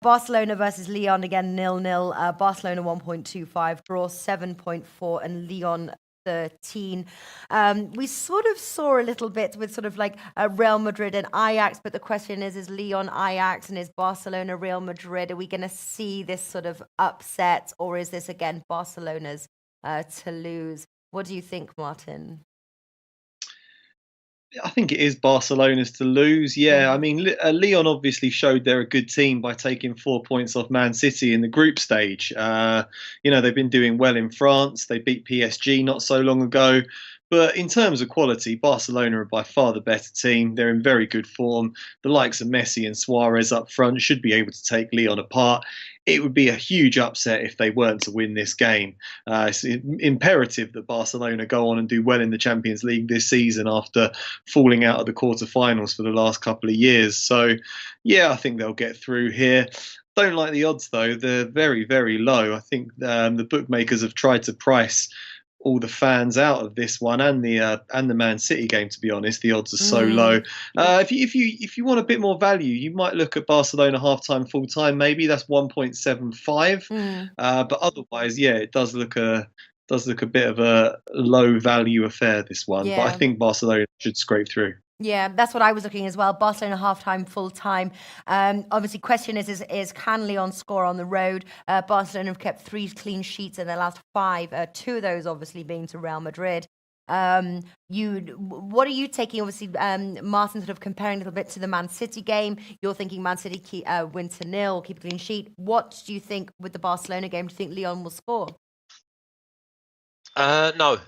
Barcelona versus Lyon again, 0-0. Barcelona 1.25, draw 7.4, and Lyon 13. We sort of saw a little bit with sort of like Real Madrid and Ajax, but the question is Lyon Ajax and is Barcelona Real Madrid? Are we going to see this sort of upset, or is this again Barcelona's to lose? What do you think, Martin? I think it is Barcelona's to lose. Yeah, I mean, Lyon obviously showed they're a good team by taking 4 points off Man City in the group stage. They've been doing well in France. They beat PSG not so long ago. But in terms of quality, Barcelona are by far the better team. They're in very good form. The likes of Messi and Suarez up front should be able to take Lyon apart. It would be a huge upset if they weren't to win this game. It's imperative that Barcelona go on and do well in the Champions League this season after falling out of the quarterfinals for the last couple of years. So, yeah, I think they'll get through here. Don't like the odds, though. They're very, very low. I think the bookmakers have tried to price all the fans out of this one and the Man City game. To be honest, the odds are so low. If you want a bit more value, you might look at Barcelona half-time, full-time. Maybe that's 1.75. But otherwise, yeah, it does look a bit of a low value affair, this one. Yeah. But I think Barcelona should scrape through. Yeah, that's what I was looking as well. Barcelona half-time, full-time. Obviously, question is can Lyon score on the road? Barcelona have kept 3 clean sheets in their last 5, 2 of those obviously being to Real Madrid. What are you taking? Obviously, Martin sort of comparing a little bit to the Man City game. You're thinking Man City win to 0, keep a clean sheet. What do you think with the Barcelona game? Do you think Lyon will score? No.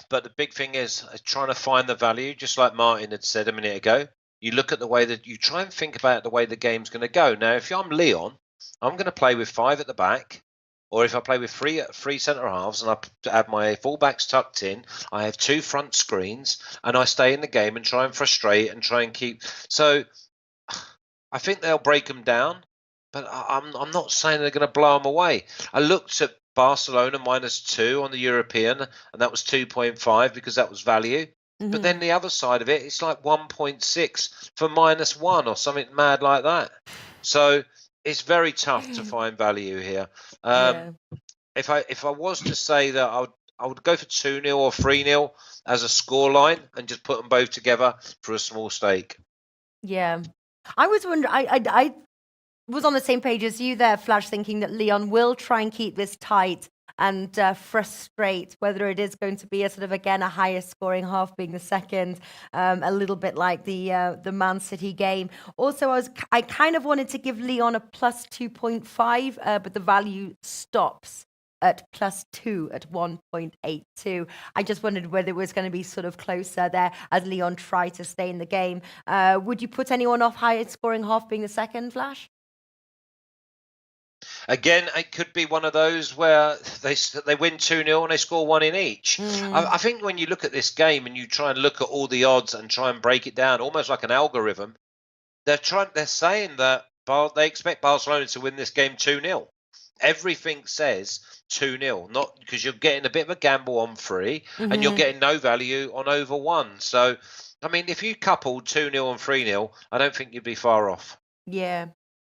But the big thing is trying to find the value, just like Martin had said a minute ago. You look at the way that you try and think about the way the game's going to go. Now, if I'm Lyon, I'm going to play with 5 at the back, or if I play with three centre halves and I have my fullbacks tucked in, I have 2 front screens, and I stay in the game and try and frustrate and try and keep. So I think they'll break them down, but I'm not saying they're going to blow them away. I looked at Barcelona -2 on the European, and that was 2.5 because that was value. But then the other side of it, it's like 1.6 for -1 or something mad like that. So it's very tough to find value here. If I was to say that, I would go for 2-0 or 3-0 as a scoreline and just put them both together for a small stake. Yeah, I was wondering. I was on the same page as you there, Flash, thinking that Lyon will try and keep this tight and frustrate, whether it is going to be a sort of, again, a higher scoring half being the second, a little bit like the Man City game. Also, I kind of wanted to give Lyon a +2.5, but the value stops at +2 at 1.82. I just wondered whether it was going to be sort of closer there as Lyon try to stay in the game. Would you put anyone off higher scoring half being the second, Flash? Again, it could be one of those where they win 2-0 and they score 1 in each. I think when you look at this game and you try and look at all the odds and try and break it down, almost like an algorithm, they're saying that they expect Barcelona to win this game 2-0. Everything says 2-0, not because you're getting a bit of a gamble on 3 and you're getting no value on over 1. So, I mean, if you coupled 2-0 and 3-0, I don't think you'd be far off. Yeah,